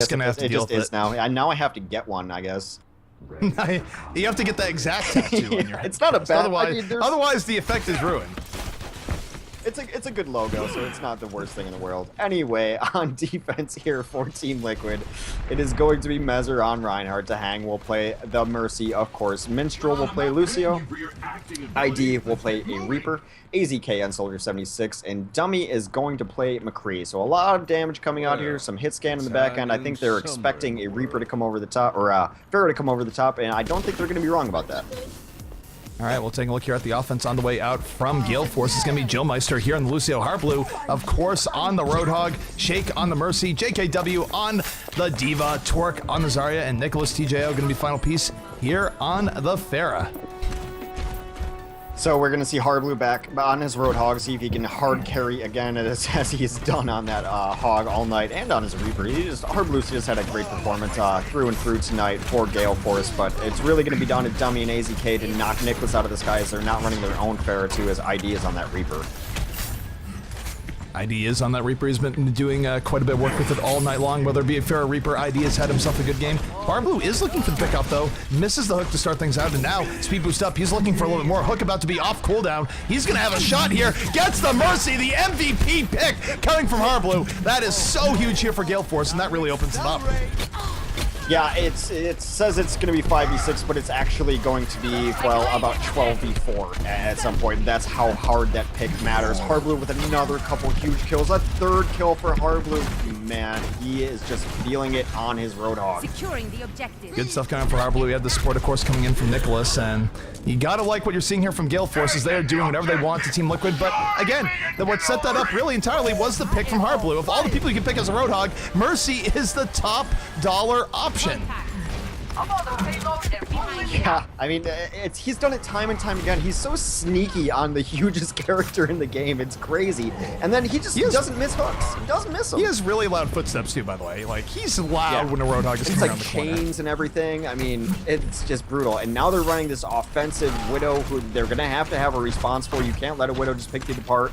just gonna have to deal with it. It just is now. Now I have to get one, I guess. You have to get that exact tattoo on your head. It's not a bad. Otherwise, the effect is ruined. It's a good logo, so it's not the worst thing in the world. Anyway, on defense here for Team Liquid, it is going to be Mezzer on Reinhardt. To Hang will play the Mercy, of course. Minstrel will play Lucio. ID will play a Reaper. AZK on Soldier 76, and Dummy is going to play McCree. So a lot of damage coming out here, some hit scan in the back end. I think they're expecting a Reaper to come over the top, or Pharaoh to come over the top, and I don't think they're going to be wrong about that. All right, we'll take a look here at the offense on the way out from Gale Force. It's going to be Joe Meister here on the Lucio. Heartblue, of course, on the Roadhog. Shake on the Mercy. JKW on the Diva. Torque on the Zarya. And Nicholas TJO going to be final piece here on the Pharah. So we're going to see Heartblue back on his Roadhog, see if he can hard carry again as he's done on that Hog all night, and on his Reaper. Heartblue's just had a great performance through and through tonight for Gale Force, but it's really going to be down to Dummy and AZK to knock Nicholas out of the sky as they're not running their own Pharah too, as ID is on that Reaper. ID is on that Reaper. He's been doing quite a bit of work with it all night long, whether it be a Pharah Reaper. ID has had himself a good game. Barblue is looking for the pickoff, though. Misses the hook to start things out, and now speed boost up. He's looking for a little bit more. Hook about to be off cooldown. He's going to have a shot here. Gets the Mercy, the MVP pick coming from Heartblue. That is so huge here for Gale Force, and that really opens it up. Yeah, it says it's going to be 5v6, but it's actually going to be, well, about 12v4 at some point. That's how hard that pick matters. Heartblue with another couple huge kills. A third kill for Heartblue. Man, he is just feeling it on his Roadhog. Securing the objective. Good stuff coming for Heartblue. We had the support, of course, coming in from Nicholas, and you gotta like what you're seeing here from Gale Force, as they are doing whatever they want to Team Liquid. But again, what set that up really entirely was the pick from Heartblue. Of all the people you can pick as a Roadhog, Mercy is the top dollar option. Yeah, I mean, he's done it time and time again. He's so sneaky on the hugest character in the game. It's crazy. And then he doesn't miss hooks. He doesn't miss them. He has really loud footsteps, too, by the way. Like, he's loud when a Roadhog is coming around the corner. It's like chains and everything. I mean, it's just brutal. And now they're running this offensive Widow who they're going to have a response for. You can't let a Widow just pick you apart.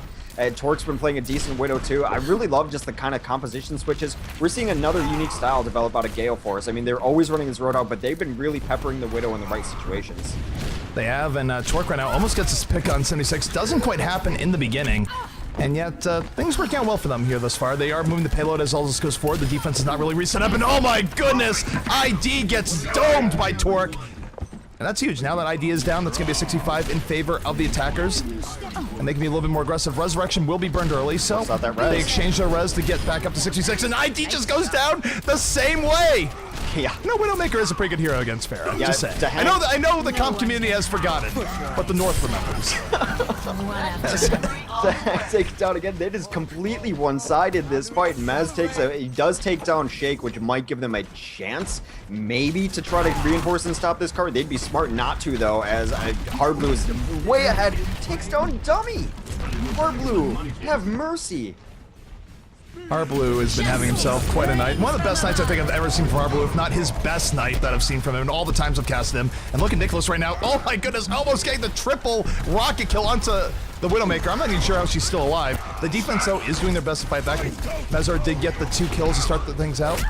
Torque's been playing a decent Widow too. I really love just the kind of composition switches. We're seeing another unique style develop out of Gale Force. I mean, they're always running this Roadhog, but they've been really peppering the Widow in the right situations. They have, and Torque right now almost gets his pick on 76. Doesn't quite happen in the beginning. And yet, things working out well for them here thus far. They are moving the payload as all this goes forward. The defense is not really reset up, and oh my goodness! ID gets domed by Torque. And that's huge. Now that ID is down, that's going to be a 65 in favor of the attackers. And they can be a little bit more aggressive. Resurrection will be burned early, so they exchange their res to get back up to 66, and ID just goes down the same way. Yeah. No, Widowmaker is a pretty good hero against Pharah. Yeah, just saying. I know the comp community has forgotten, but the North remembers. Take down again. They just completely one-sided this fight. Maz he does take down Shake, which might give them a chance, maybe, to try to reinforce and stop this card. They'd be smart not to, though, as Heartblue is way ahead. Takes down Dummy. Heartblue, have mercy. Heartblue has been having himself quite a night. One of the best nights I think I've ever seen from Heartblue, if not his best night that I've seen from him in all the times I've casted him. And look at Nicholas right now. Oh my goodness, almost getting the triple rocket kill onto the Widowmaker. I'm not even sure how she's still alive. The defense, though, is doing their best to fight back. Mezzer did get the 2 kills to start the things out.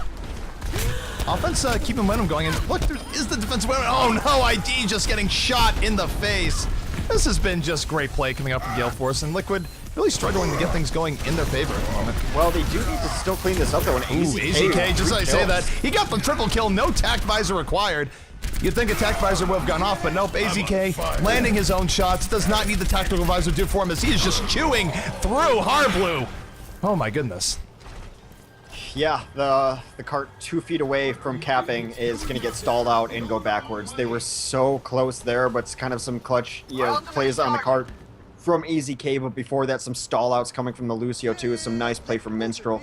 Offense keeping momentum going, and look, there is the defensive momentum. Oh no, ID just getting shot in the face. This has been just great play coming out from Gale Force, and Liquid really struggling to get things going in their favor at the moment. Well, they do need to still clean this up, though. AZK, just as I say that, he got the triple kill, no tact visor required. You'd think a tact visor would have gone off, but nope, AZK landing his own shots, does not need the tactical visor to do for him, as he is just chewing through Heartblue. Oh my goodness. Yeah, the cart 2 feet away from capping is going to get stalled out and go backwards. They were so close there, but it's kind of some clutch plays on the cart from AZK, but before that, some stall outs coming from the Lucio too. Some nice play from Minstrel.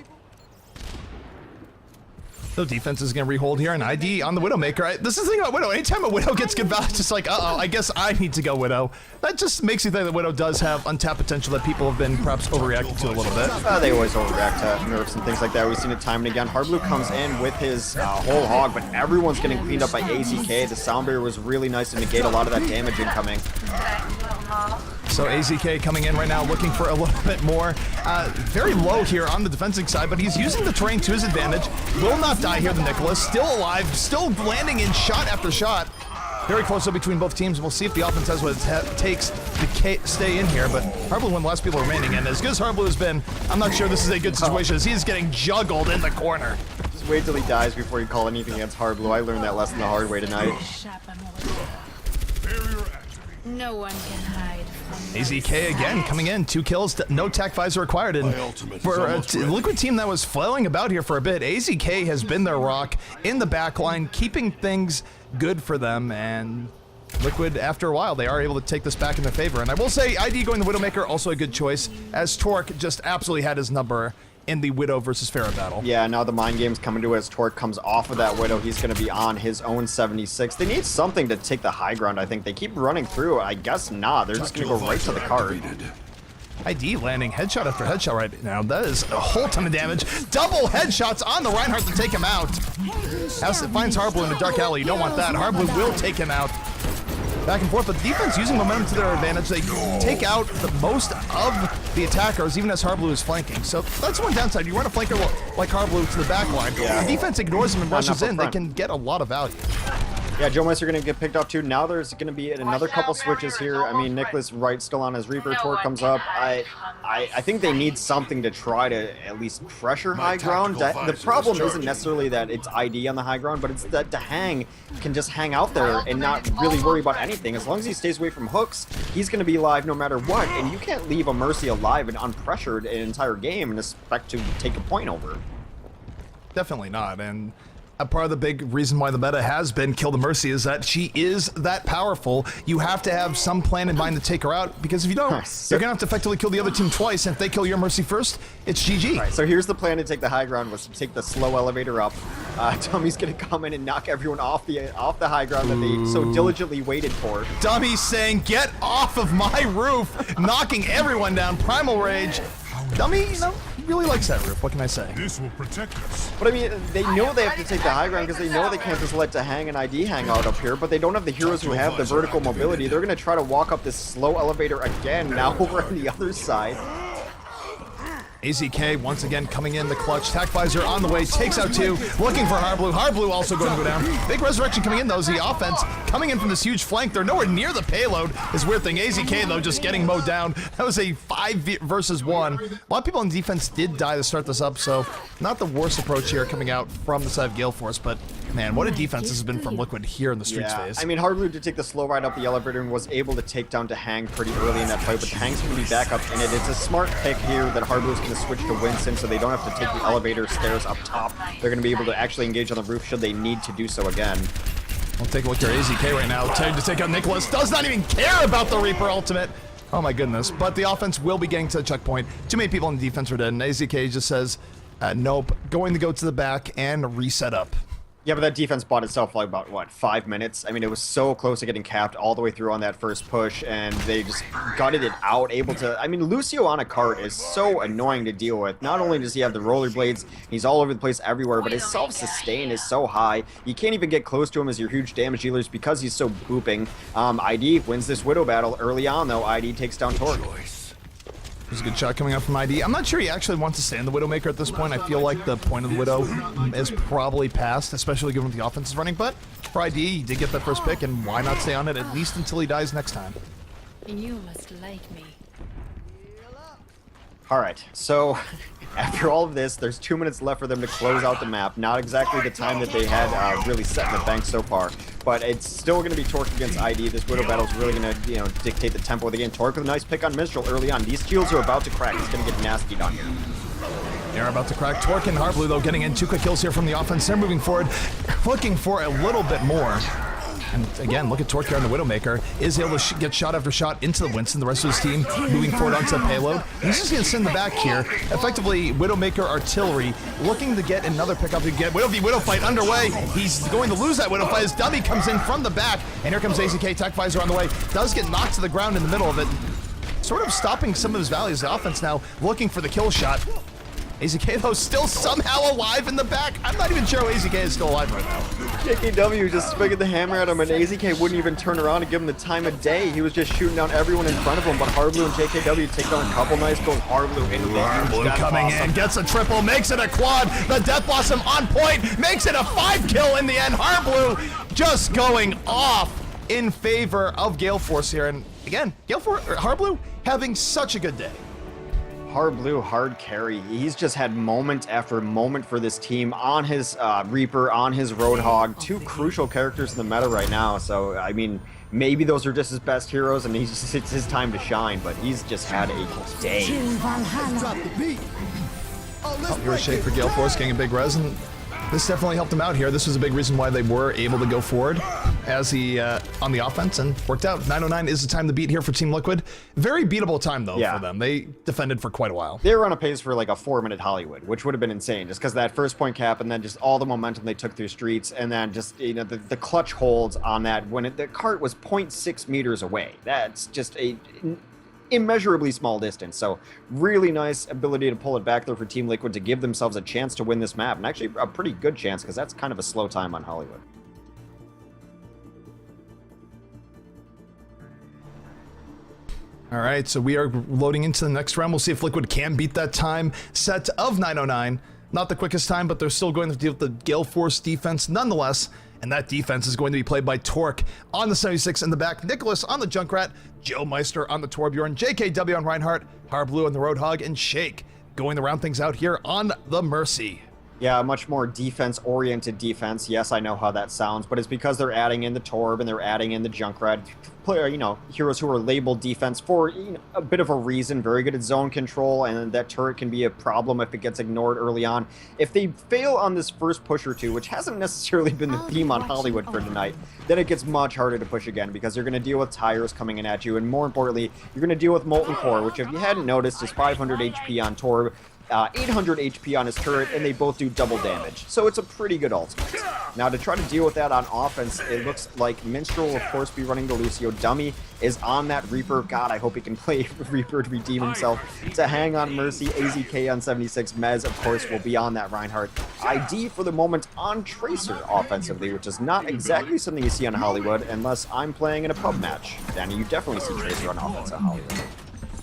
The defense is going to rehold here, and ID on the Widowmaker. This is the thing about Widow. Anytime a Widow gets good value, it's just like, uh-oh, I guess I need to go Widow. That just makes you think that Widow does have untapped potential that people have been perhaps overreacting to a little bit. They always overreact to nerfs and things like that. We've seen it time and again. Heartblue comes in with his whole hog, but everyone's getting cleaned up by AZK. The sound barrier was really nice to negate a lot of that damage incoming. So AZK coming in right now looking for a little bit more. Very low here on the defensive side, but he's using the terrain to his advantage. Will not die here, the Nicholas. Still alive, still landing in shot after shot. Very close though between both teams, and we'll see if the offense has what it takes to stay in here. But Harblue, one of the last people remaining, and as good as Harblue has been, I'm not sure this is a good situation as he's getting juggled in the corner. Just wait till he dies before you call anything against Harblue. I learned that lesson the hard way tonight. No one can hide from AZK again coming in, 2 kills, no tac visor required, and for a Liquid team that was flailing about here for a bit, AZK has been their rock in the backline, keeping things good for them, and Liquid, after a while, they are able to take this back in their favor. And I will say, ID going the Widowmaker, also a good choice, as Torque just absolutely had his number in the Widow versus Pharah battle. Yeah, now the mind game's coming to as Torque comes off of that Widow. He's going to be on his own 76. They need something to take the high ground, I think. They keep running through. I guess not. They're just going to go right to the cart. ID landing headshot after headshot right now. That is a whole ton of damage. Double headshots on the Reinhardt to take him out. As it finds Harblue in the dark alley, you don't want that. Harblue will take him out. Back and forth, but the defense using momentum to their advantage. They take out the most of the attackers, even as Harblue is flanking. So that's one downside. You run a flanker like Harblue to the back line. Yeah. The defense ignores him and rushes in. They can get a lot of value. Yeah, Joe Meister going to get picked off too. Now there's going to be another couple switches here. I mean, Nicholas Wright still on his Reaper. Torque comes up. I think they need something to try to at least pressure high ground. The problem isn't necessarily that it's ID on the high ground, but it's that Dahang can just hang out there and not really worry about anything. As long as he stays away from hooks, he's going to be alive no matter what. And you can't leave a Mercy alive and unpressured an entire game and expect to take a point over. Definitely not. And a part of the big reason why the meta has been Kill the Mercy is that she is that powerful. You have to have some plan in mind to take her out, because if you don't, you're going to have to effectively kill the other team twice, and if they kill your Mercy first, it's GG. Right, so here's the plan to take the high ground, was to take the slow elevator up. Dummy's going to come in and knock everyone off the high ground that they so diligently waited for. Dummy's saying, get off of my roof, knocking everyone down. Primal Rage. Dummy, you know, he really likes that roof. What can I say? This will protect us. But I mean, they know they have to take the high ground because they know they can't just let Dahang and ID hang out up here, but they don't have the heroes who have the vertical mobility. They're going to try to walk up this slow elevator again, now over on the other side. AZK once again coming in the clutch. Tac visor on the way, takes out 2, looking for Harblue. Harblue also going to go down. Big resurrection coming in though, is the offense coming in from this huge flank. They're nowhere near the payload. This weird thing. AZK though just getting mowed down. That was a 5 versus 1. A lot of people on defense did die to start this up, so not the worst approach here coming out from the side of Gale Force, but man, what a defense this has been from Liquid here in the Streets phase. I mean, Harblue did take the slow ride up the elevator and was able to take down Dahang pretty early in that fight, but Dahang's going to be back up in it. It's a smart pick here that Harblue's going to switch to Winston, so they don't have to take the elevator stairs up top. They're going to be able to actually engage on the roof should they need to do so again. We'll take a look here. AZK right now, trying to take out Nicholas. Does not even care about the Reaper ultimate. Oh my goodness. But the offense will be getting to the checkpoint. Too many people on the defense are dead, and AZK just says, nope, going to go to the back and reset up. Yeah, but that defense bought itself like about, what, 5 minutes? I mean, it was so close to getting capped all the way through on that first push, and they just gutted it out, able to... I mean, Lucio on a cart is so annoying to deal with. Not only does he have the rollerblades, he's all over the place everywhere, but his self-sustain is so high. You can't even get close to him as your huge damage dealers because he's so booping. ID wins this Widow battle early on, though. ID takes down Torque. There's a good shot coming up from ID. I'm not sure he actually wants to stay in the Widowmaker at this point. I feel like the point of the Widow is probably past, especially given what the offense is running. But for ID, he did get that first pick, and why not stay on it at least until he dies next time? You must like me. Alright, so after all of this, there's 2 minutes left for them to close out the map. Not exactly the time that they had really set in the bank so far, but it's still going to be Torque against ID. This Widow battle is really going to, dictate the tempo of the game. Torque with a nice pick on Minstrel early on. These shields are about to crack. It's going to get nasty down here. They're about to crack. Torque and Harblue, though, getting in 2 quick kills here from the offense. They're moving forward, looking for a little bit more. And again, look at Torque here on the Widowmaker. Is able to get shot after shot into the Winston. The rest of his team moving forward onto the payload. He's just going to send the back here. Effectively, Widowmaker artillery looking to get another pickup. Get Widow fight underway. He's going to lose that Widow fight as Dummy comes in from the back. And here comes AZK. Tac visor on the way. Does get knocked to the ground in the middle of it. Sort of stopping some of his values. The offense now looking for the kill shot. AZK, though, still somehow alive in the back. I'm not even sure AZK is still alive right now. JKW just swinging the hammer at him, and AZK wouldn't even turn around and give him the time of day. He was just shooting down everyone in front of him, but Hardblue and JKW take down a couple nice goals. Hardblue into the Hardblue coming in, gets a triple, makes it a quad. The Death Blossom on point, makes it a 5-kill in the end. Hardblue just going off in favor of Gale Force here. And again, Hardblue having such a good day. Hardblue, hard carry. He's just had moment after moment for this team on his Reaper, on his Roadhog. Two crucial characters in the meta right now. So, I mean, maybe those are just his best heroes and it's his time to shine, but he's just had a day. Oh, here's Shake for Gale Force getting a big res, and this definitely helped him out here. This was a big reason why they were able to go forward as he on the offense, and worked out. 909 is the time to beat here for Team Liquid. Very beatable time though for them. They defended for quite a while. They were on a pace for like a 4-minute Hollywood, which would have been insane, just because that first point cap, and then just all the momentum they took through streets, and then just the clutch holds on that when the cart was 0.6 meters away. That's just a immeasurably small distance. So really nice ability to pull it back there for Team Liquid to give themselves a chance to win this map, and actually a pretty good chance because that's kind of a slow time on Hollywood. All right, so we are loading into the next round. We'll see if Liquid can beat that time set of 909. Not the quickest time, but they're still going to deal with the Gale Force defense nonetheless. And that defense is going to be played by Torque on the 76 in the back, Nicholas on the Junkrat, Joe Meister on the Torbjorn, JKW on Reinhardt, Hardblue on the Roadhog, and Shake going to round things out here on the Mercy. Yeah, a much more defense-oriented defense. Yes, I know how that sounds, but it's because they're adding in the Torb and they're adding in the Junkrat. Heroes who are labeled defense for a bit of a reason. Very good at zone control, and that turret can be a problem if it gets ignored early on. If they fail on this first push or two, which hasn't necessarily been the theme on Hollywood for tonight, then it gets much harder to push again because you're going to deal with tires coming in at you, and more importantly, you're going to deal with Molten Core, which if you hadn't noticed is 500 HP on Torb, 800 HP on his turret, and they both do double damage. So it's a pretty good ultimate. Now to try to deal with that on offense, it looks like Minstrel will of course be running the Lucio. Dummy is on that Reaper. God, I hope he can play Reaper to redeem himself. To hang on Mercy, AZK on 76. Mez, of course, will be on that Reinhardt. ID for the moment on Tracer offensively, which is not exactly something you see on Hollywood unless I'm playing in a pub match. Danny, you definitely see Tracer on offense on Hollywood.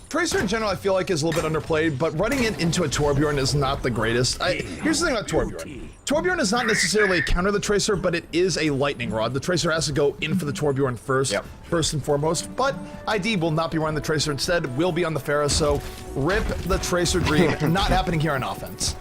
Tracer in general, I feel like, is a little bit underplayed, but running it into a Torbjorn is not the greatest. Here's the thing about Torbjorn. Torbjorn is not necessarily a counter the Tracer, but it is a lightning rod. The Tracer has to go in for the Torbjorn first and foremost, but ID will not be running the Tracer. Instead, will be on the Pharah, so rip the Tracer dream. Not happening here on offense.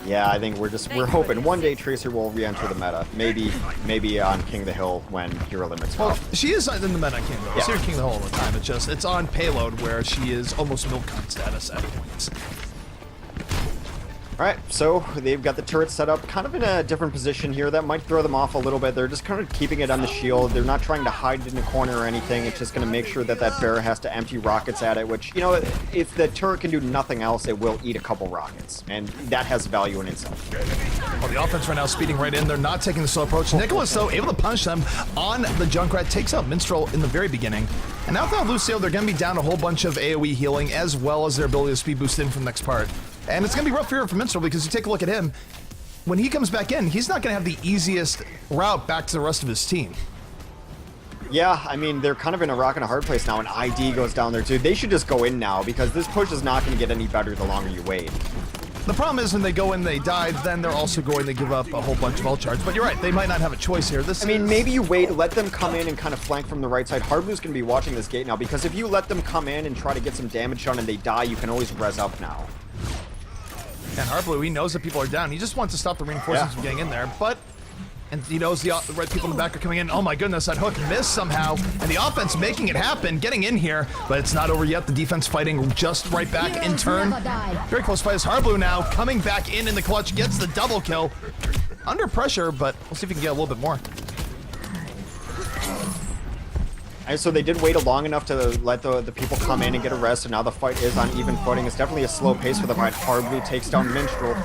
Yeah, I think we're hoping one day Tracer will re-enter the meta. Maybe on King of the Hill when hero limits Well, up. she is in the meta on King of the Hill. I see her King of the Hill all the time. It's on payload where she is almost milk cunt status at points. Alright, so they've got the turret set up kind of in a different position here. That might throw them off a little bit. They're just kind of keeping it on the shield. They're not trying to hide it in a corner or anything. It's just going to make sure that that bear has to empty rockets at it, which, if the turret can do nothing else, it will eat a couple rockets. And that has value in itself. Well, the offense right now speeding right in. They're not taking the slow approach. Nicholas, though, able to punish them on the Junkrat. Takes out Minstrel in the very beginning. And now without Lucio, they're going to be down a whole bunch of AoE healing, as well as their ability to speed boost in from the next part. And it's going to be rough here for Minstrel because you take a look at him. When he comes back in, he's not going to have the easiest route back to the rest of his team. Yeah, I mean, they're kind of in a rock and a hard place now, and ID goes down there too. They should just go in now because this push is not going to get any better the longer you wait. The problem is when they go in, they die, then they're also going to give up a whole bunch of ult charge. But you're right, they might not have a choice here. Maybe you wait, let them come in and kind of flank from the right side. Hardblue's going to be watching this gate now because if you let them come in and try to get some damage done and they die, you can always res up now. And Hardblue, he knows that people are down. He just wants to stop the reinforcements from getting in there, and he knows the right people in the back are coming in. Oh my goodness, that hook missed somehow. And the offense making it happen, getting in here, but it's not over yet. The defense fighting just right back in turn. Very close fight as Hardblue now coming back in the clutch, gets the double kill. Under pressure, but we'll see if we can get a little bit more. And so they did wait long enough to let the people come in and get a rest, and now the fight is on even footing. It's definitely a slow pace for the fight. Hardblue takes down Minstrel.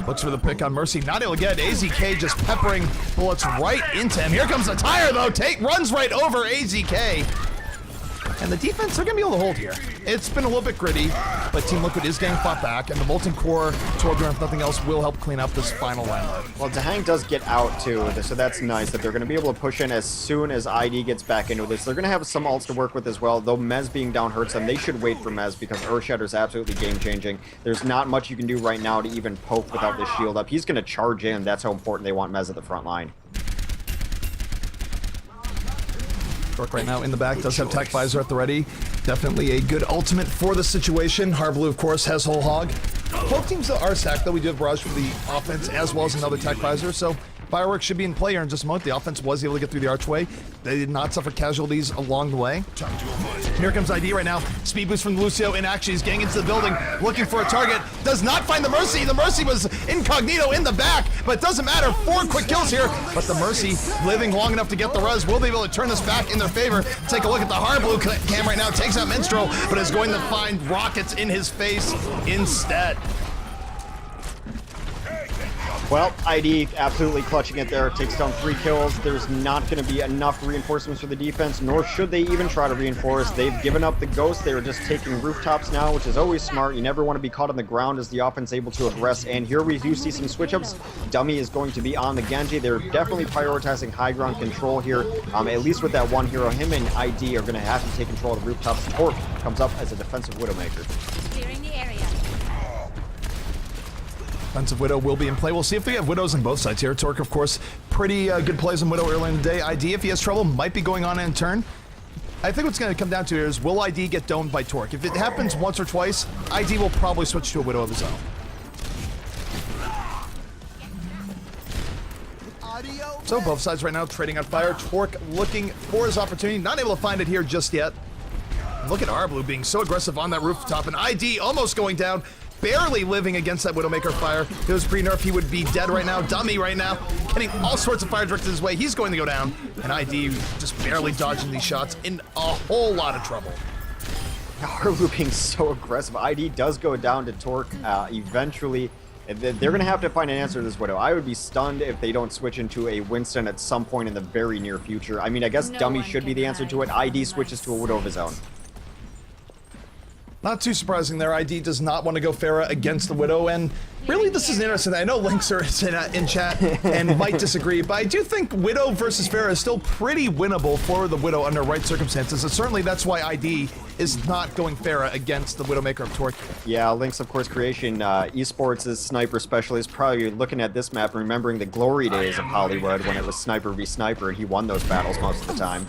Looks for the pick on Mercy. Not able to get it. AZK just peppering bullets right into him. Here comes the tire, though. Runs right over AZK. And the defense, they're going to be able to hold here. It's been a little bit gritty, but Team Liquid is getting fought back, and the Molten Core, Torbjorn, if nothing else, will help clean up this final round. Well, Dahang does get out too, so that's nice that they're going to be able to push in as soon as ID gets back into this. They're going to have some ults to work with as well, though Mez being down hurts them. They should wait for Mez because Earthshatter is absolutely game-changing. There's not much you can do right now to even poke without this shield up. He's going to charge in. That's how important they want Mez at the front line. Torque right now in the back does have Tech Visor at the ready. Definitely a good ultimate for the situation. Harblue, of course, has Whole Hog. Both teams are stacked, though. We do have Barrage for the offense as well as another Tech Visor, so Fireworks should be in play here in just a moment. The offense was able to get through the archway. They did not suffer casualties along the way. Here comes ID right now. Speed boost from Lucio in action. He's getting into the building, looking for a target. Does not find the Mercy. The Mercy was incognito in the back, but it doesn't matter. 4 quick kills here, but the Mercy, living long enough to get the res, will be able to turn this back in their favor. Take a look at the Harblue cam right now. Takes out Minstrel, but is going to find rockets in his face instead. Well, ID absolutely clutching it there. Takes down 3 kills. There's not going to be enough reinforcements for the defense, nor should they even try to reinforce. They've given up the ghost. They are just taking rooftops now, which is always smart. You never want to be caught on the ground as the offense able to aggress. And here we do see some switch-ups. Dummy is going to be on the Genji. They're definitely prioritizing high ground control here. At least with that one hero, him and ID are going to have to take control of the rooftops. Torque comes up as a defensive Widowmaker. Clearing the area. Defensive Widow will be in play. We'll see if we have Widows on both sides here. Torque, of course, pretty good plays on Widow early in the day. ID, if he has trouble, might be going on in turn. I think what's going to come down to here is, will ID get domed by Torque? If it happens once or twice, ID will probably switch to a Widow of his own. So both sides right now trading on fire. Torque looking for his opportunity. Not able to find it here just yet. Look at Arblue being so aggressive on that rooftop, and ID almost going down. Barely living against that Widowmaker fire. If it was pre-nerf, he would be dead right now. Dummy right now, getting all sorts of fire directed his way. He's going to go down. And ID just barely dodging these shots, in a whole lot of trouble. Harblue being so aggressive. ID does go down to Torque eventually. They're going to have to find an answer to this Widow. I would be stunned if they don't switch into a Winston at some point in the very near future. I mean, I guess Dummy should be the answer to it. ID switches to a Widow of his own. Not too surprising there. ID does not want to go Pharah against the Widow, and really this is interesting. I know Linkser is in chat and might disagree, but I do think Widow versus Pharah is still pretty winnable for the Widow under right circumstances, and certainly that's why ID is not going Pharah against the Widowmaker of Torque. Yeah, Link's, of course, creation. Esports' sniper specialist, probably looking at this map and remembering the glory days of Hollywood when it was sniper v sniper, and he won those battles most of the time.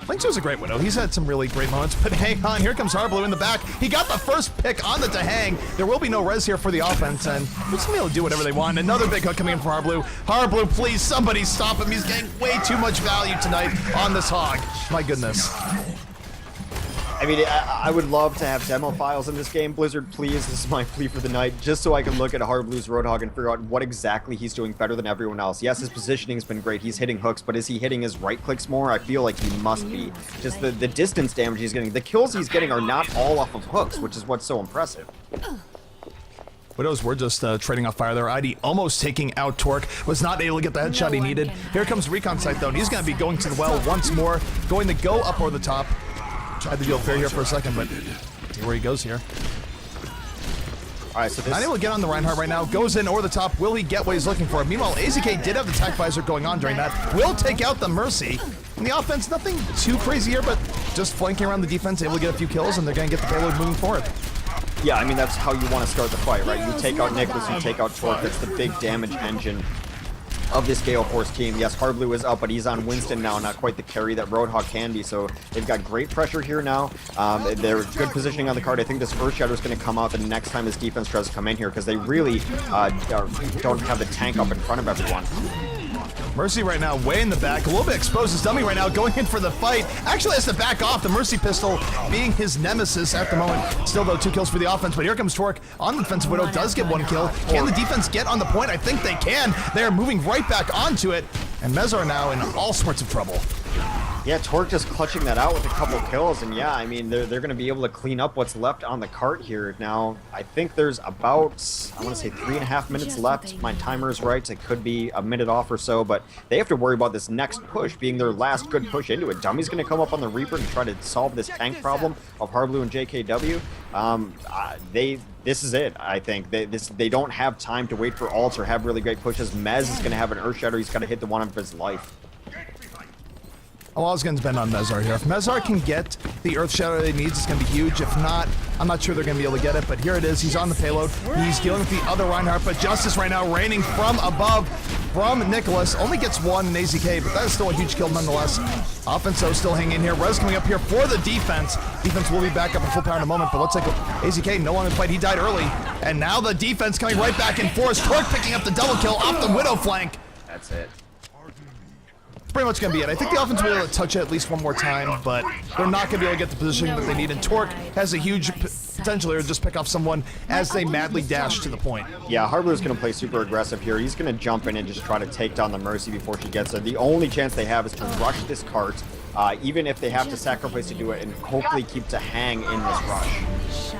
Linkser's a great Widow. He's had some really great moments, but hang on, here comes Harblue in the back. He got the first pick on the Dahang. There will be no res here for the offense, and they're just gonna be able to do whatever they want. Another big hook coming in from Harblue. Harblue, please, somebody stop him. He's getting way too much value tonight on this hog. My goodness. I mean, I would love to have demo files in this game. Blizzard, please, this is my plea for the night, just so I can look at Harblue's Roadhog and figure out what exactly he's doing better than everyone else. Yes, his positioning's been great. He's hitting hooks, but is he hitting his right clicks more? I feel like he must be. Just the distance damage he's getting. The kills he's getting are not all off of hooks, which is what's so impressive. Widows were just trading off fire there. ID almost taking out Torque. Was not able to get the headshot he needed. Here comes Recon Sight, though, and he's going to be going to the well once more. Going to go up over the top. Tried to deal fair here for a second, but see where he goes here. All right, so this... Not able to get on the Reinhardt right now. Goes in over the top. Will he get what he's looking for? Meanwhile, AZK did have the Tech Visor going on during that. Will take out the Mercy. In the offense, nothing too crazy here, but just flanking around the defense, able to get a few kills, and they're going to get the payload moving forward. Yeah, I mean, that's how you want to start the fight, right? You take out Nicholas, you take out Torque. That's the big damage engine of this Gale Force team. Yes, Harblue is up, but he's on Winston now, not quite the carry that Roadhog can be, so they've got great pressure here now. They're good positioning on the card. I think this Earthshatter is going to come out the next time his defense tries to come in here, because they really don't have the tank up in front of everyone. Mercy right now way in the back, a little bit exposed as Dummy right now, going in for the fight. Actually has to back off, the Mercy pistol being his nemesis at the moment. Still though, 2 kills for the offense, but here comes Torque on the defensive Widow, does get 1 kill. Can the defense get on the point? I think they can. They are moving right back onto it, and Mezar now in all sorts of trouble. Yeah, Torque just clutching that out with a couple kills, and yeah, I mean, they're going to be able to clean up what's left on the cart here. Now, I think there's about, I want to say 3.5 minutes left. My timer is right. It could be a minute off or so, but they have to worry about this next push being their last good push into it. Dummy's going to come up on the Reaper and try to solve this tank problem of Hardblue and JKW. This is it, I think. They don't have time to wait for ults or have really great pushes. Mez is going to have an Earth Shatter. He's got to hit the one of his life. A lot is going to depend on Mezar here. If Mezar can get the Earth Shadow that he needs, it's going to be huge. If not, I'm not sure they're going to be able to get it, but here it is. He's on the payload. He's dealing with the other Reinhardt, but Justice right now raining from above from Nicholas. Only gets one in AZK, but that is still a huge kill nonetheless. Offense, though, still hanging in here. Rez coming up here for the defense. Defense will be back up in full power in a moment, but let's take AZK. No one in the fight. He died early. And now the defense coming right back in force. Torque picking up the double kill off the Widow flank. That's it. Pretty much going to be it. I think the offense will be able to touch it at least one more time, but they're not going to be able to get the positioning that they need. And Torque has a huge potential here to just pick off someone as they madly dash to the point. Yeah, Harblue's going to play super aggressive here. He's going to jump in and just try to take down the Mercy before she gets there. The only chance they have is to rush this cart, even if they have to sacrifice to do it, and hopefully keep to hang in this rush.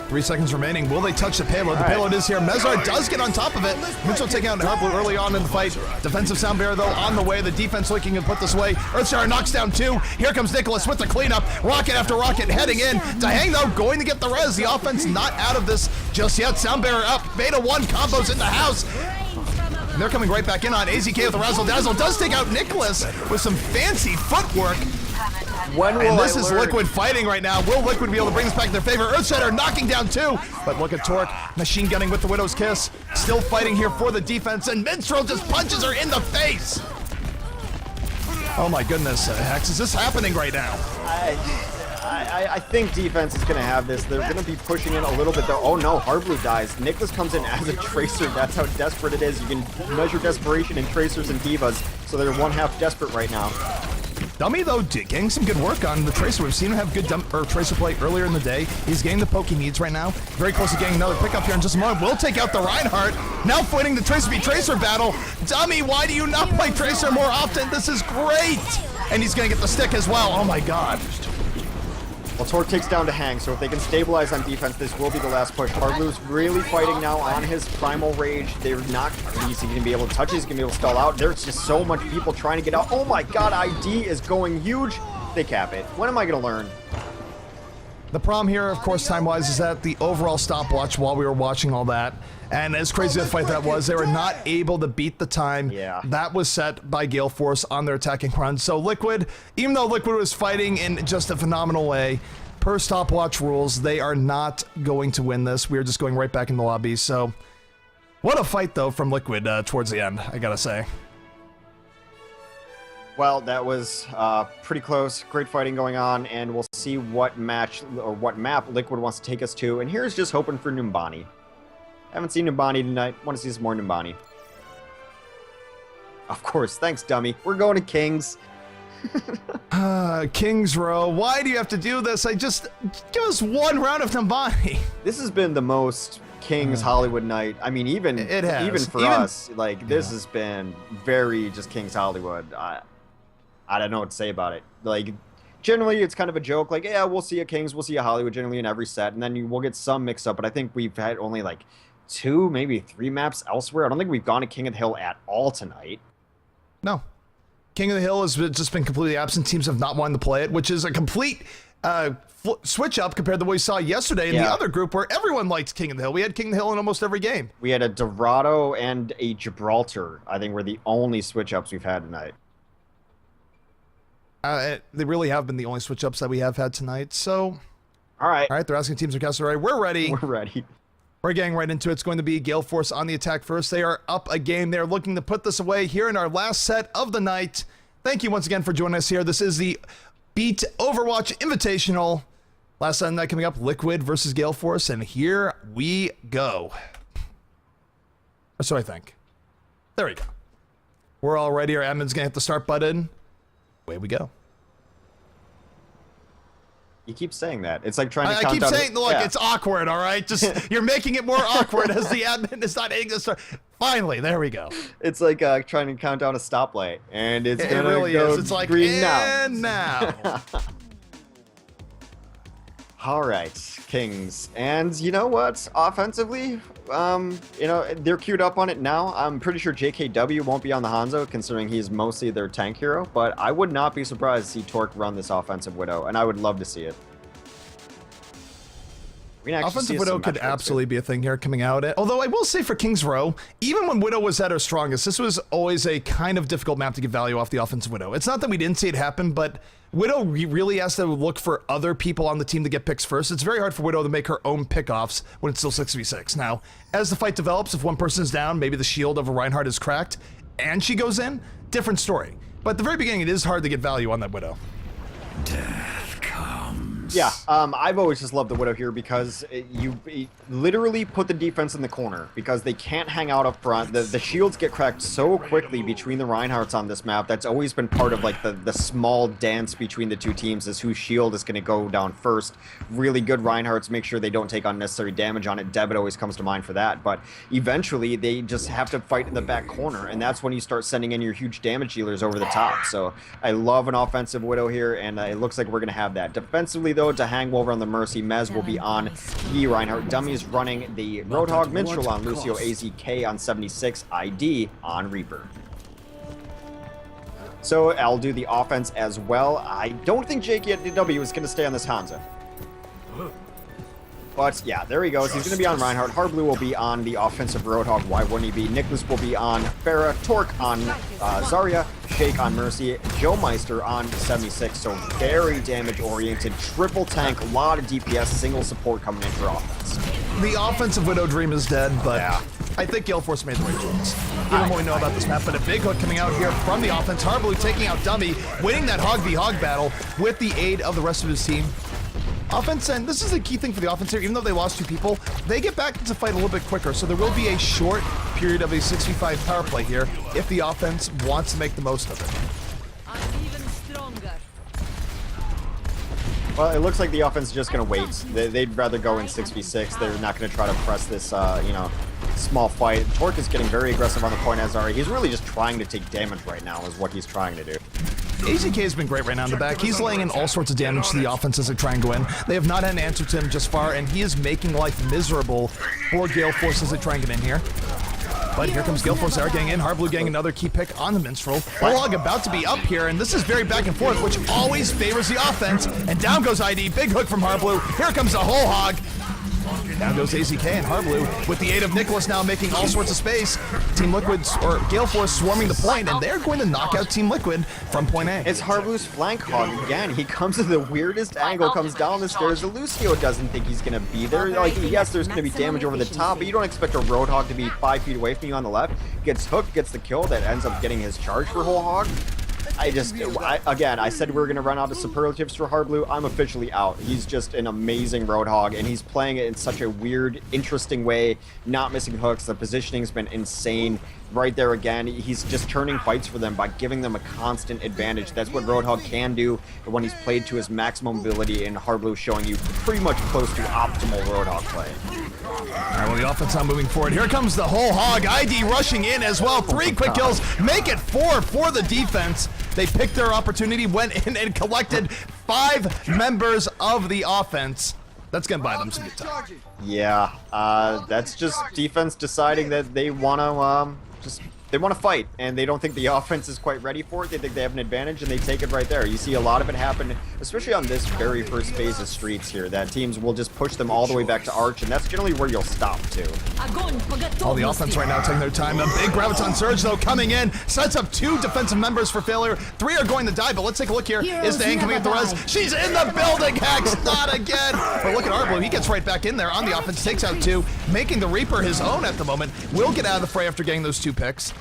3 seconds remaining. Will they touch the payload? The payload is here. Mezar does get on top of it. Mitchell taking out Harblu early on in the fight. Defensive sound barrier, though, on the way. The defense looking to put this away. Earthsharer knocks down 2. Here comes Nicholas with the cleanup. Rocket after rocket heading in. To hang, though, going to get the res. The offense not out of this just yet. Sound barrier up. Beta 1 combos in the house. And they're coming right back in on AZK with the Razzle Dazzle. Does take out Nicholas with some fancy footwork. And this is Liquid fighting right now. Will Liquid be able to bring this back in their favor? Earthshatter knocking down 2. But look at Torque machine gunning with the Widow's Kiss. Still fighting here for the defense. And Minstrel just punches her in the face. Oh my goodness, Hex, is this happening right now? I think defense is going to have this. They're going to be pushing in a little bit, though. Oh no, Hardblue dies. Nicholas comes in as a Tracer. That's how desperate it is. You can measure desperation in Tracers and Divas, so they're one half desperate right now. Dummy, though, getting some good work on the Tracer. We've seen him have good Tracer play earlier in the day. He's getting the poke he needs right now. Very close to getting another pickup here in just a moment. Will take out the Reinhardt. Now fighting the Tracer v Tracer battle. Dummy, why do you not play Tracer more often? This is great. And he's going to get the stick as well. Oh my god. Well, Torque takes down to hang, so if they can stabilize on defense, this will be the last push. Hardblue's really fighting now on his primal rage. They're not easy going to be able to touch it. He's going to be able to stall out. There's just so much people trying to get out. Oh my god, ID is going huge. They cap it. When am I going to learn? The problem here, of course, time-wise, is that the overall stopwatch while we were watching all that, and as crazy a fight that was, they were not able to beat the time that was set by Gale Force on their attacking run. So Liquid, even though Liquid was fighting in just a phenomenal way, per stopwatch rules, they are not going to win this. We're just going right back in the lobby. So what a fight, though, from Liquid towards the end, I gotta say. Well, that was pretty close. Great fighting going on, and we'll see what match or what map Liquid wants to take us to. And here's just hoping for Numbani. Haven't seen Numbani tonight. Want to see some more Numbani. Of course. Thanks, dummy. We're going to Kings. Kings Row. Why do you have to do this? Give us one round of Numbani. This has been the most Kings Hollywood night. I mean, even for us, like this has been very just Kings Hollywood. I don't know what to say about it. Like, generally, it's kind of a joke. Like, yeah, we'll see a Kings, we'll see a Hollywood generally in every set, and then we'll get some mix up. But I think we've had only like 2, maybe 3 maps elsewhere. I don't think we've gone to King of the Hill at all tonight. No. King of the Hill has just been completely absent. Teams have not wanted to play it, which is a complete switch up compared to what we saw yesterday in the other group where everyone liked King of the Hill. We had King of the Hill in almost every game. We had a Dorado and a Gibraltar. I think were the only switch ups we've had tonight. They really have been the only switch-ups that we have had tonight, so... All right, they're asking teams to cast already. We're ready. We're ready. We're getting right into it. It's going to be Gale Force on the attack first. They are up a game. They're looking to put this away here in our last set of the night. Thank you once again for joining us here. This is the Beat Overwatch Invitational. Last set of the night coming up, Liquid versus Gale Force, and here we go. Or so I think. There we go. We're all ready. Our admin's going to hit the start button. Away we go. You keep saying that. It's like trying to count down. I keep saying, look, it's awkward, all right? Just, you're making it more awkward as the admin is not hitting the start. Finally, there we go. It's like trying to count down a stoplight, and it's It gonna really go is. It's like, green and now. All right, Kings. And you know what? Offensively, you know, they're queued up on it now. I'm pretty sure JKW won't be on the Hanzo, considering he's mostly their tank hero, but I would not be surprised to see Torque run this offensive Widow, and I would love to see it. We can actually see Offensive a Widow could symmetric absolutely be a thing here coming out. Although I will say for King's Row, even when Widow was at her strongest, this was always a kind of difficult map to get value off the offensive Widow. It's not that we didn't see it happen, but Widow really has to look for other people on the team to get picks first. It's very hard for Widow to make her own pickoffs when it's still 6v6. Now, as the fight develops, if one person's down, maybe the shield of a Reinhardt is cracked, and she goes in, different story. But at the very beginning, it is hard to get value on that Widow. Yeah, I've always just loved the Widow here because you literally put the defense in the corner because they can't hang out up front. The shields get cracked so quickly between the Reinhardts on this map. That's always been part of like the small dance between the two teams is whose shield is going to go down first. Really good Reinhardts make sure they don't take unnecessary damage on it. Debit always comes to mind for that, but eventually they just have to fight in the back corner, and that's when you start sending in your huge damage dealers over the top. So I love an offensive Widow here, and it looks like we're going to have that. Defensively, though, to hang over on the Mercy, Mez will be on the Reinhardt. Dummies running the Roadhog, Minstrel on Lucio, AZK on 76, ID on Reaper. So I'll do the offense as well. I don't think JKW is going to stay on this Hanzo. But yeah, there he goes. He's going to be on Reinhardt. Hardblue will be on the offensive Roadhog. Why wouldn't he be? Nicholas will be on Pharah. Torque on Zarya. Shake on Mercy. Joe Meister on 76. So very damage-oriented. Triple tank. A lot of DPS. Single support coming in for offense. The offensive Widow dream is dead, but Yeah. I think Gale Force made the right choice. Given what we know about this map, but a big hook coming out here from the offense. Hardblue taking out Dummy, winning that Hog v Hog battle with the aid of the rest of his team. Offense, and this is the key thing for the offense here, even though they lost 2 people, they get back into fight a little bit quicker, so there will be a short period of a 6v5 power play here if the offense wants to make the most of it. I'm even stronger. Well, it looks like the offense is just going to wait. They'd rather go in 6v6. They're not going to try to press this, you know, small fight. Torque is getting very aggressive on the point as Ari. He's really just trying to take damage right now is what he's trying to do. AZK has been great right now in the back. He's laying in all sorts of damage to the offense as they try and go in. They have not had an answer to him just far, and he is making life miserable for Gale Force as they try and get in here. But here comes Gale Force. They are getting in. Hardblue getting another key pick on the Minstrel. Warlog about to be up here, and this is very back and forth, which always favors the offense. And down goes ID. Big hook from Hardblue. Here comes the whole hog. Down goes AZK and Hardblue with the aid of Nicholas now making all sorts of space. Team Liquid's, or Gale Force swarming the point, and they're going to knock out Team Liquid from point A. It's Hardblue's flank hog again. He comes to the weirdest angle, comes down the stairs. Lucio doesn't think he's going to be there. Like, yes, there's going to be damage over the top, but you don't expect a Roadhog to be 5 feet away from you on the left. Gets hooked, gets the kill that ends up getting his charge for whole hog. Again, I said we were going to run out of superlatives for Hardblue. I'm officially out. He's just an amazing Roadhog, and he's playing it in such a weird, interesting way, not missing hooks. The positioning's been insane. Right there again, he's just turning fights for them by giving them a constant advantage. That's what Roadhog can do when he's played to his maximum ability, and Hardblue showing you pretty much close to optimal Roadhog play. All right, well, the offense now moving forward. Here comes the whole hog. ID rushing in as well. 3 quick kills. Make it 4 for the defense. They picked their opportunity, went in and collected 5 members of the offense. That's going to buy them some good time. Yeah, that's just defense deciding that they want to they want to fight, and they don't think the offense is quite ready for it. They think they have an advantage, and they take it right there. You see a lot of it happen, especially on this very first phase of Streets here, that teams will just push them all the way back to Arch, and that's generally where you'll stop, too. All the offense right now taking their time. A big Graviton Surge, though, coming in. Sets up 2 defensive members for failure. 3 are going to die, but let's take a look here. Is Dane coming at the res? She's in the building, Hex! Not again! But look at Hardblue. He gets right back in there on the offense, takes out 2, making the Reaper his own at the moment. Will get out of the fray after getting those 2 picks.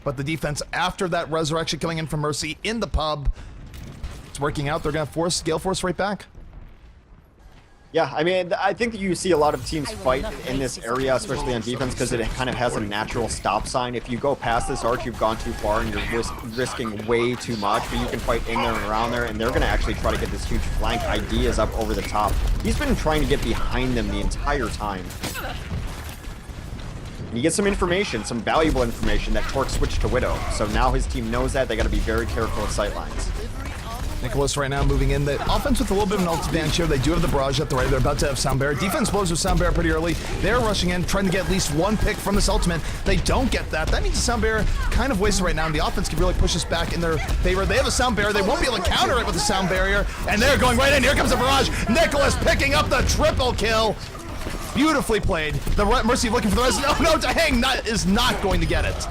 But the defense, after that resurrection coming in from Mercy in the pub, it's working out. They're going to force Gale Force right back. Yeah, I mean, I think that you see a lot of teams fight in this area, especially on defense, because it kind of has a natural stop sign. If you go past this arch, you've gone too far, and you're risking way too much, but you can fight in there and around there, and they're going to actually try to get this huge flank. ID is up over the top. He's been trying to get behind them the entire time. And you get some information, some valuable information that Torque switched to Widow. So now his team knows that. They got to be very careful with sightlines. Nicholas right now moving in. The offense with a little bit of an ult advantage here. They do have the barrage at the right. They're about to have Sound Bear. Defense blows with Sound Bear pretty early. They're rushing in, trying to get at least one pick from this ultimate. They don't get that. That means the Sound Bear kind of wasted right now, and the offense can really push us back in their favor. They have a Sound Bear. They won't be able to counter it with the Sound Barrier, and they're going right in. Here comes the barrage. Nicholas picking up the triple kill. Beautifully played. The Mercy looking for the rest. No, Dahang is not going to get it.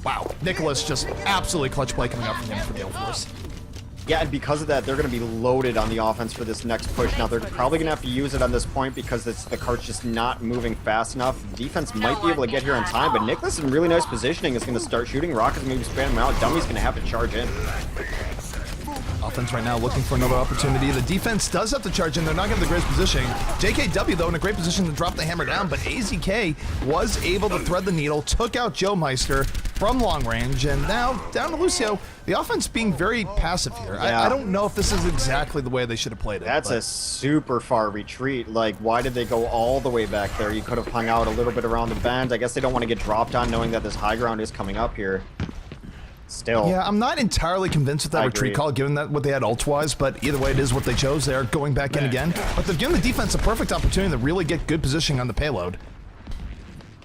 Wow. Nicholas just absolutely clutch play coming up from him for Gale Force. Yeah, and because of that, they're going to be loaded on the offense for this next push. Now, they're probably going to have to use it on this point because the cart's just not moving fast enough. Defense might be able to get here on time, but Nicholas in really nice positioning is going to start shooting. Rocket's maybe spanning him out. Dummy's going to have to charge in. Offense right now looking for another opportunity. The defense does have to charge in. They're not getting the greatest position. JKW, though, in a great position to drop the hammer down, but AZK was able to thread the needle, took out Joe Meister from long range, and now down to Lucio. The offense being very passive here. Yeah. I don't know if this is exactly the way they should have played it. That's a super far retreat. Like, why did they go all the way back there? You could have hung out a little bit around the bend. I guess they don't want to get dropped on knowing that this high ground is coming up here. Still. Yeah, I'm not entirely convinced with that retreat call, given that what they had ult-wise, but either way, it is what they chose. They're going back in again. But they've given the defense a perfect opportunity to really get good positioning on the payload.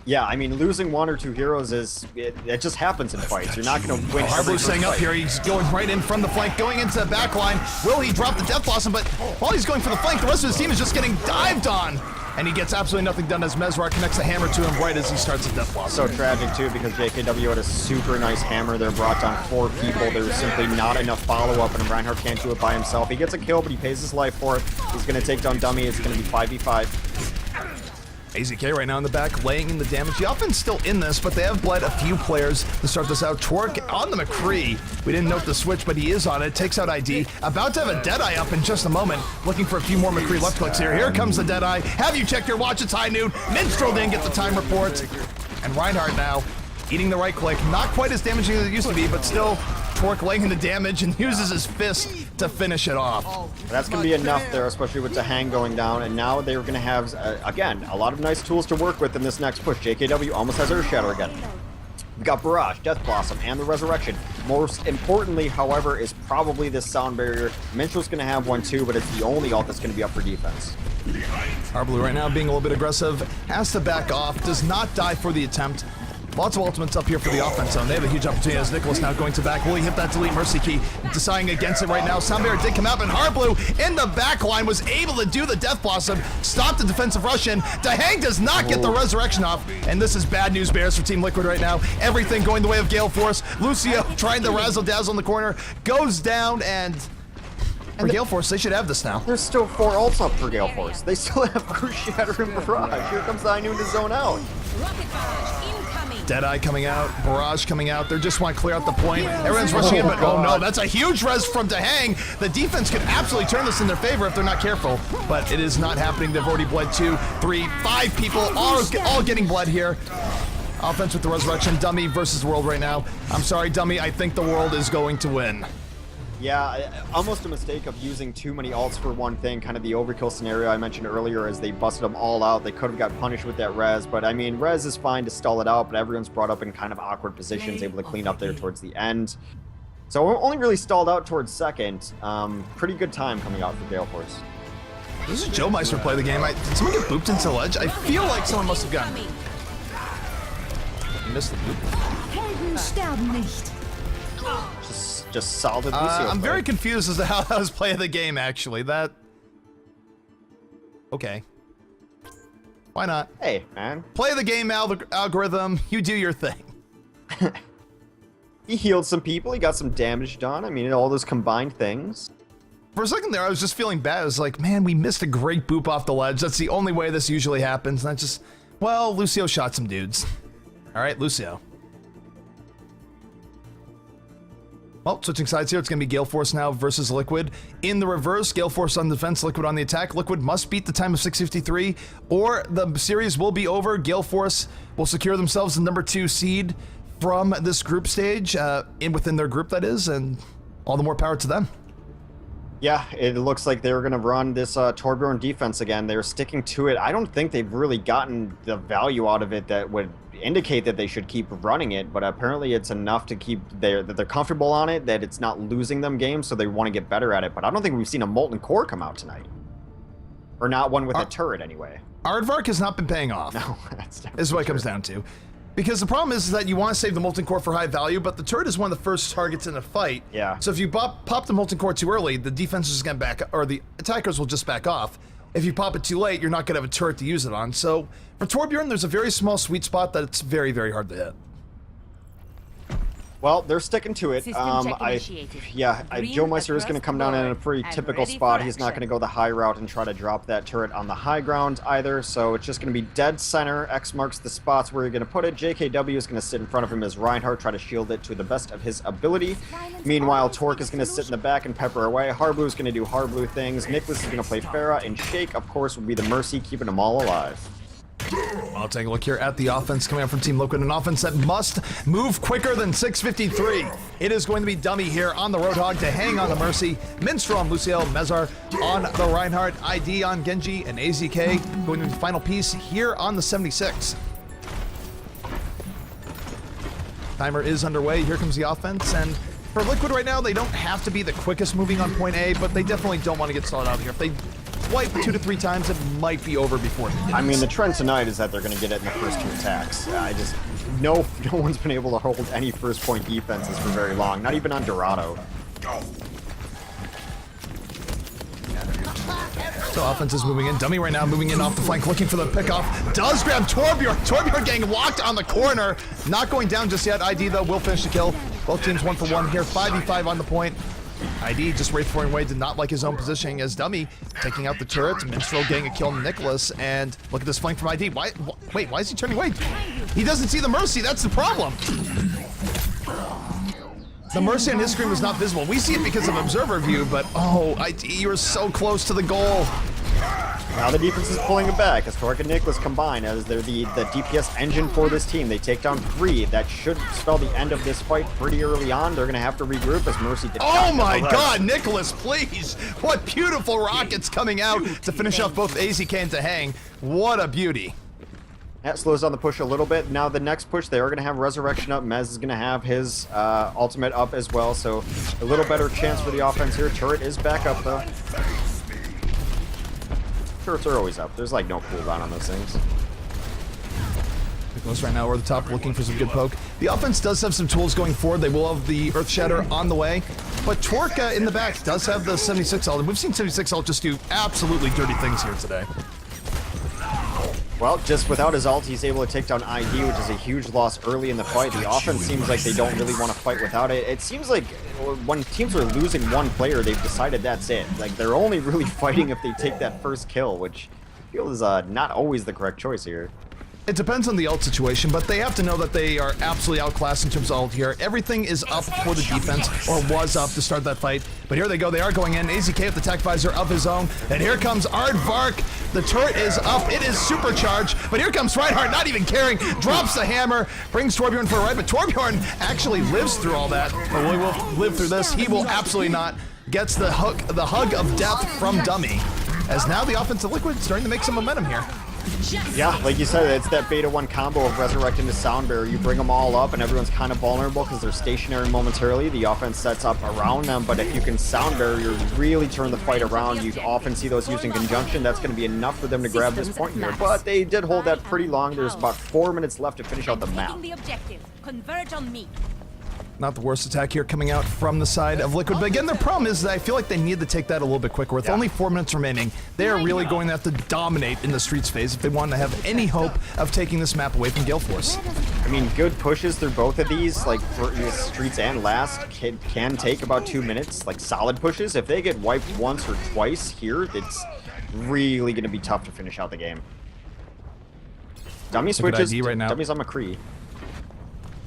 Yeah, I mean, losing one or two heroes it just happens in fights. You're not going to win. Harblu's staying up here. He's going right in from the flank, going into the back line. Will he drop the Death Blossom? But while he's going for the flank, the rest of his team is just getting dived on. And he gets absolutely nothing done as Mezrar connects the hammer to him right as he starts the Death Blossom. So tragic, too, because JKW had a super nice hammer. They're brought down 4 people. There's simply not enough follow-up, and Reinhardt can't do it by himself. He gets a kill, but he pays his life for it. He's going to take down Dummy. It's going to be 5v5. AZK right now in the back, laying in the damage. The offense still in this, but they have bled a few players to start this out. Torque on the McCree. We didn't note the switch, but he is on it. Takes out ID. About to have a Deadeye up in just a moment. Looking for a few more McCree left clicks here. Here comes the Deadeye. Have you checked your watch? It's high noon. Minstrel didn't get the time report. And Reinhardt now eating the right click. Not quite as damaging as it used to be, but still Torque laying in the damage and uses his fist to finish it off. That's going to be enough there, especially with the hang going down. And now they're going to have, again, a lot of nice tools to work with in this next push. JKW almost has Earth Shatter again. We got Barrage, Death Blossom, and the Resurrection. Most importantly, however, is probably this Sound Barrier. Minstrel's going to have one too, but it's the only ult that's going to be up for defense. Harblu right now being a little bit aggressive, has to back off, does not die for the attempt. Lots of ultimates up here for the offense zone. They have a huge opportunity as Nicholas now going to back. Will he hit that delete Mercy key? Deciding against it right now. Soundbearer did come out, and Harblu in the back line was able to do the Death Blossom, stop the defensive rush in. Dahang does not get the Resurrection off, and this is bad news bears for Team Liquid right now. Everything going the way of Gale Force. Lucio trying to razzle-dazzle in the corner, goes down, and for Gale Force, they should have this now. There's still 4 ults up for Gale Force. They still have Earth Shatter and Barrage. Here comes the High Noon to zone out. Deadeye coming out, Barrage coming out. They just want to clear out the point. Everyone's rushing in, but oh no, that's a huge res from Dahang. The defense could absolutely turn this in their favor if they're not careful, but it is not happening. They've already bled 2, 3, 5 people, all getting bled here. Offense with the Resurrection. Dummy versus World right now. I'm sorry, Dummy, I think the World is going to win. Yeah, almost a mistake of using too many ults for one thing, kind of the overkill scenario I mentioned earlier as they busted them all out. They could have got punished with that res, but I mean, res is fine to stall it out, but everyone's brought up in kind of awkward positions, able to clean up there towards the end. So only really stalled out towards second. Pretty good time coming out for Gale Force. This is Joe Meister play the game. Did someone get booped into the ledge? I feel like someone must have gotten it. Missed the boop. Helden sterben nicht. Just solid Lucio. I'm very confused as to how that was play of the game, actually. Okay. Why not? Hey, man. Play the game algorithm. You do your thing. He healed some people. He got some damage done. I mean, all those combined things. For a second there, I was just feeling bad. I was like, man, we missed a great boop off the ledge. That's the only way this usually happens. And I just, well, Lucio shot some dudes. All right, Lucio. Well, switching sides here, it's going to be Gale Force now versus Liquid. In the reverse, Gale Force on defense, Liquid on the attack. Liquid must beat the time of 6:53, or the series will be over. Gale Force will secure themselves the #2 seed from this group stage, within their group, that is, and all the more power to them. Yeah, it looks like they were going to run this Torbjorn defense again. They're sticking to it. I don't think they've really gotten the value out of it that would indicate that they should keep running it, but apparently it's enough to keep that they're comfortable on it, that it's not losing them games, so they want to get better at it. But I don't think we've seen a Molten Core come out tonight. Or not one with a turret, anyway. Aardvark has not been paying off. No, that's definitely is what it true. comes down to. Because the problem is that you want to save the Molten Core for high value, but the turret is one of the first targets in a fight. Yeah. So if you pop the Molten Core too early, the defense is going to back, or the attackers will just back off. If you pop it too late, you're not going to have a turret to use it on. So for Torbjorn, there's a very small sweet spot that it's very, very hard to hit. Well, they're sticking to it. System check initiated. Joe Meister is going to come down in a pretty and typical ready spot. for He's not action. going to go the high route and try to drop that turret on the high ground either, so it's just going to be dead center. X marks the spots where you're going to put it. JKW is going to sit in front of him as Reinhardt, try to shield it to the best of his ability. Meanwhile, Torque is going to sit in the back and pepper away. Harblue is going to do Harblue things. Nicholas is going to play Pharah, and Shake, of course, will be the Mercy, keeping them all alive. I'll take a look here at the offense coming out from Team Liquid, an offense that must move quicker than 6:53. It is going to be Dummy here on the Roadhog to hang on the Mercy, Minstrel on Luciel, Mezar on the Reinhardt, ID on Genji, and AZK going to the final piece here on the 76. Timer is underway. Here comes the offense, and for Liquid right now, they don't have to be the quickest moving on point A, but they definitely don't want to get stalled out here. If they wipe 2 to 3 times, it might be over before it begins. I mean, the trend tonight is that they're going to get it in the first 2 attacks. No one's been able to hold any first point defenses for very long, not even on Dorado. So offense is moving in. Dummy right now moving in off the flank, looking for the pickoff. Does grab Torbjorn. Torbjorn getting locked on the corner. Not going down just yet. ID, though, will finish the kill. Both teams 1 for 1 here. 5v5 on the point. ID just Wraith throwing away, did not like his own positioning as Dummy taking out the turret. Minstrel getting a kill on Nicholas, and look at this flank from ID. Wait, why is he turning away? He doesn't see the Mercy, that's the problem. The Mercy on his screen was not visible. We see it because of observer view, but oh, ID, you're so close to the goal. Now the defense is pulling it back as Torque and Nicholas combine as they're the DPS engine for this team. They take down 3. That should spell the end of this fight pretty early on. They're going to have to regroup as Mercy did not Oh get my the god, Nicholas, please! What beautiful rockets coming out to finish off both AZK and Tahang. What a beauty. That slows down the push a little bit. Now the next push, they are going to have Resurrection up. Mez is going to have his ultimate up as well, so a little better chance for the offense here. Turret is back up, though. Turrets are always up. There's like no cooldown on those things. Nicholas right now over the top looking for some good poke. The offense does have some tools going forward. They will have the Earth Shatter on the way. But Torque in the back does have the 76 ult. We've seen 76 ult just do absolutely dirty things here today. Well, just without his ult, he's able to take down ID, which is a huge loss early in the fight. The offense seems like they don't really want to fight without it. It seems like when teams are losing one player, they've decided that's it. Like, they're only really fighting if they take that first kill, which I feel is not always the correct choice here. It depends on the ult situation, but they have to know that they are absolutely outclassed in terms of ult here. Everything is up for the defense, or was up to start that fight. But here they go, they are going in. AZK with the tech visor of his own. And here comes Aardvark. The turret is up, it is supercharged. But here comes Reinhardt, not even caring. Drops the hammer, brings Torbjorn for a ride. But Torbjorn actually lives through all that. Or he will live through this. He will absolutely not. Gets the hug of death from Dummy. As now the offensive Liquid starting to make some momentum here. Yeah, like you said, it's that beta 1 combo of Resurrecting to Soundbearer. You bring them all up and everyone's kind of vulnerable because they're stationary momentarily. The offense sets up around them, but if you can Soundbearer, you really turn the fight around. You often see those used in conjunction. That's going to be enough for them to grab this point here. But they did hold that pretty long. There's about 4 minutes left to finish out the map. The objective. Converge on me. Not the worst attack here coming out from the side of Liquid. But again, their problem is that I feel like they need to take that a little bit quicker. With only 4 minutes remaining, they are really going to have to dominate in the Streets phase if they want to have any hope of taking this map away from Gale Force. I mean, good pushes through both of these, like for the Streets and Last, can take about 2 minutes. Like solid pushes. If they get wiped once or twice here, it's really going to be tough to finish out the game. Dummy switches. right now. Dummy's on McCree.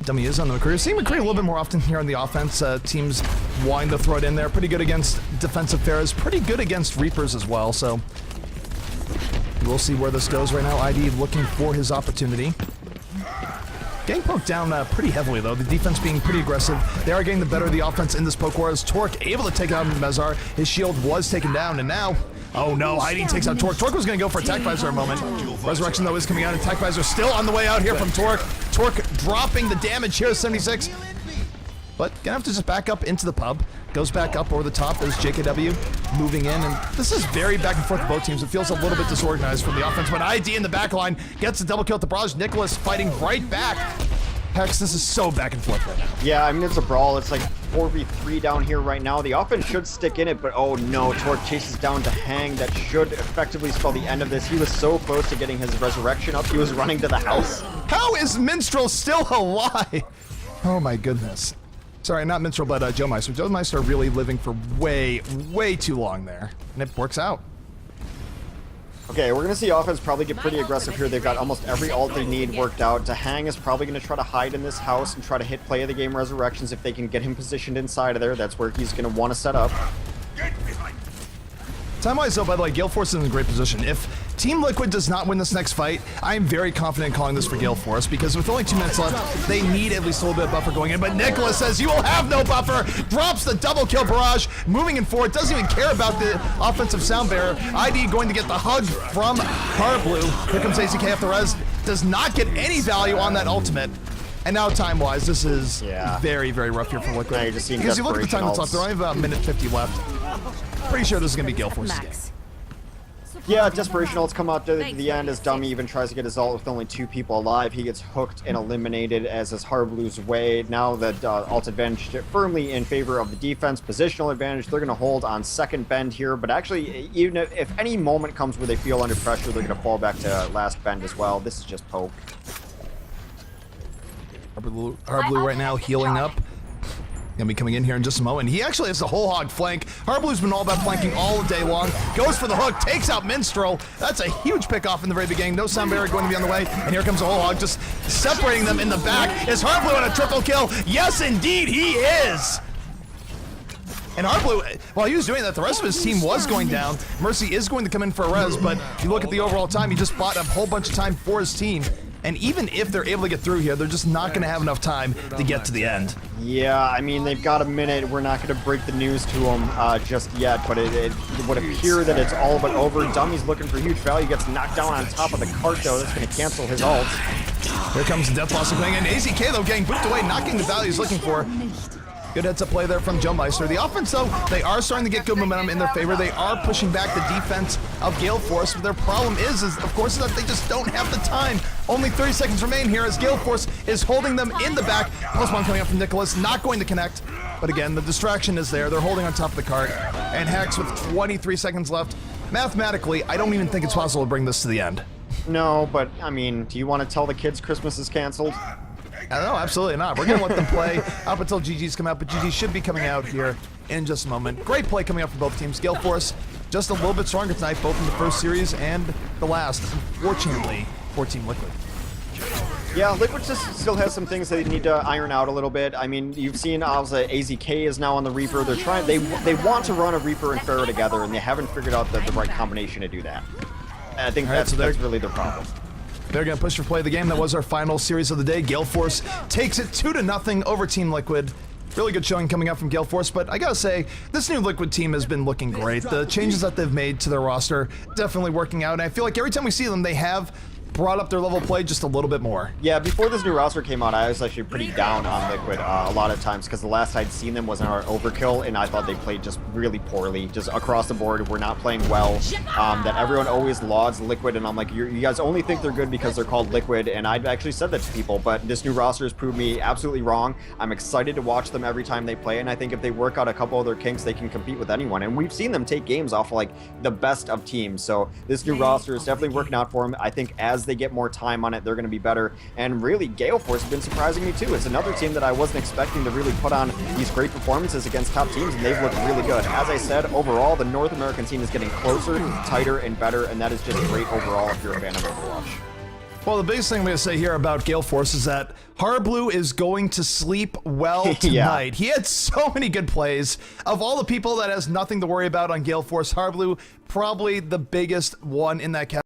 Dummy is on the McCree. Seeing McCree a little bit more often here on the offense. Teams wanting to throw it in there. Pretty good against defensive Pharahs. Pretty good against Reapers as well. So we'll see where this goes right now. ID looking for his opportunity. Getting poked down pretty heavily, though. The defense being pretty aggressive. They are getting the better of the offense in this poke war as Torque able to take out Mezar. His shield was taken down, and now... Oh no, Heidi takes out Torque. Torque was going to go for Attack Visor a moment. Resurrection, though, is coming out. Attack Visor still on the way out here from Torque. Torque dropping the damage here, 76. But gonna have to just back up into the pub. Goes back up over the top. There's JKW moving in, and this is very back and forth with both teams. It feels a little bit disorganized from the offense, but ID in the back line gets the double kill at the barrage. Nicholas fighting right back. Hex, this is so back and forth right now. Yeah, I mean, it's a brawl. It's like 4v3 down here right now. The offense should stick in it, but oh no, Torque chases down to Hang. That should effectively spell the end of this. He was so close to getting his resurrection up. He was running to the house. How is Minstrel still alive? Oh my goodness. Sorry, not Minstrel, but Joe Meister. Joe Meister really living for way, way too long there. And it works out. Okay, we're going to see offense probably get pretty aggressive here. They've got almost every ult they need worked out. Hang is probably going to try to hide in this house and try to hit play of the game resurrections if they can get him positioned inside of there. That's where he's going to want to set up. Time-wise, though, by the way, Gale Force is in a great position. If Team Liquid does not win this next fight, I am very confident in calling this for Gale Force, because with only 2 minutes left, they need at least a little bit of buffer going in. But Nicholas says, you will have no buffer, drops the double kill barrage, moving in forward, doesn't even care about the offensive sound bearer. ID going to get the hug from Carblue. Here comes ACK off the res, does not get any value on that ultimate. And now, time-wise, this is very, very rough here for Liquid. Now you're just seeing because you look at the time that's desperation left, they're only about a minute 50 left. Pretty sure this is going to be Gale Force's game. Yeah, desperation ults come out to the end as Dummy even tries to get his ult with only 2 people alive. He gets hooked and eliminated as is Harblue's way. Now the ult advantage firmly in favor of the defense. Positional advantage, they're going to hold on second bend here. But actually, even if any moment comes where they feel under pressure, they're going to fall back to last bend as well. This is just poke. Harblu right now healing up. Gonna be coming in here in just a moment. He actually has the whole hog flank. Harblue's been all about flanking all day long. Goes for the hook, takes out Minstrel. That's a huge pick off in the very beginning. No sound barrier going to be on the way. And here comes the whole hog, just separating them in the back. Is Harblu on a triple kill? Yes, indeed, he is. And Harblu, while he was doing that, the rest of his team was going down. Mercy is going to come in for a res, but if you look at the overall time, he just bought a whole bunch of time for his team. And even if they're able to get through here, they're just not going to have enough time to get to the end. Yeah, I mean, they've got a minute. We're not going to break the news to them just yet, but it would appear that it's all but over. Dummy's looking for huge value. Gets knocked down on top of the cart, though. That's going to cancel his ult. Here comes Death Blossom coming in. AZK, though, getting booped away, not getting the value he's looking for. Good heads-up play there from Joe Meister. The offense, though, they are starting to get good momentum in their favor. They are pushing back the defense of Gale Force, but their problem is of course, that they just don't have the time. Only 30 seconds remain here as Gale Force is holding them in the back. Plus one coming up from Nicholas, not going to connect. But again, the distraction is there. They're holding on top of the cart. And Hex with 23 seconds left. Mathematically, I don't even think it's possible to bring this to the end. No, but, I mean, do you want to tell the kids Christmas is canceled? No, absolutely not. We're going to let them play up until GG's come out, but GG should be coming out here in just a moment. Great play coming up for both teams. Gale Force just a little bit stronger tonight, both in the first series and the last, unfortunately, for Team Liquid. Yeah, Liquid just still has some things they need to iron out a little bit. I mean, you've seen Alza, AZK is now on the Reaper. They're trying, they want to run a Reaper and Pharaoh together, and they haven't figured out the right combination to do that. I think that's really their problem. They're going to push for play of the game. That was our final series of the day. Gale Force takes it 2-0 over Team Liquid. Really good showing coming out from Gale Force, but I gotta say, this new Liquid team has been looking great. The changes that they've made to their roster definitely working out, and I feel like every time we see them, they have brought up their level of play just a little bit more. Yeah, before this new roster came out, I was actually pretty down on Liquid a lot of times because the last I'd seen them was in our Overkill, and I thought they played just really poorly, just across the board. We're not playing well. That everyone always lauds Liquid, and I'm like, you guys only think they're good because they're called Liquid, and I've actually said that to people, but this new roster has proved me absolutely wrong. I'm excited to watch them every time they play, and I think if they work out a couple of their kinks, they can compete with anyone, and we've seen them take games off of, like, the best of teams, so this new roster is definitely working out for them. I think as they get more time on it, they're going to be better. And really, Gale Force has been surprising me too. It's another team that I wasn't expecting to really put on these great performances against top teams, and they've looked really good. As I said, overall, the North American team is getting closer, tighter, and better, and that is just great overall if you're a fan of Overwatch. Well, the biggest thing I'm going to say here about Gale Force is that Harblu is going to sleep well tonight. Yeah. He had so many good plays. Of all the people that has nothing to worry about on Gale Force, Harblu probably the biggest one in that category.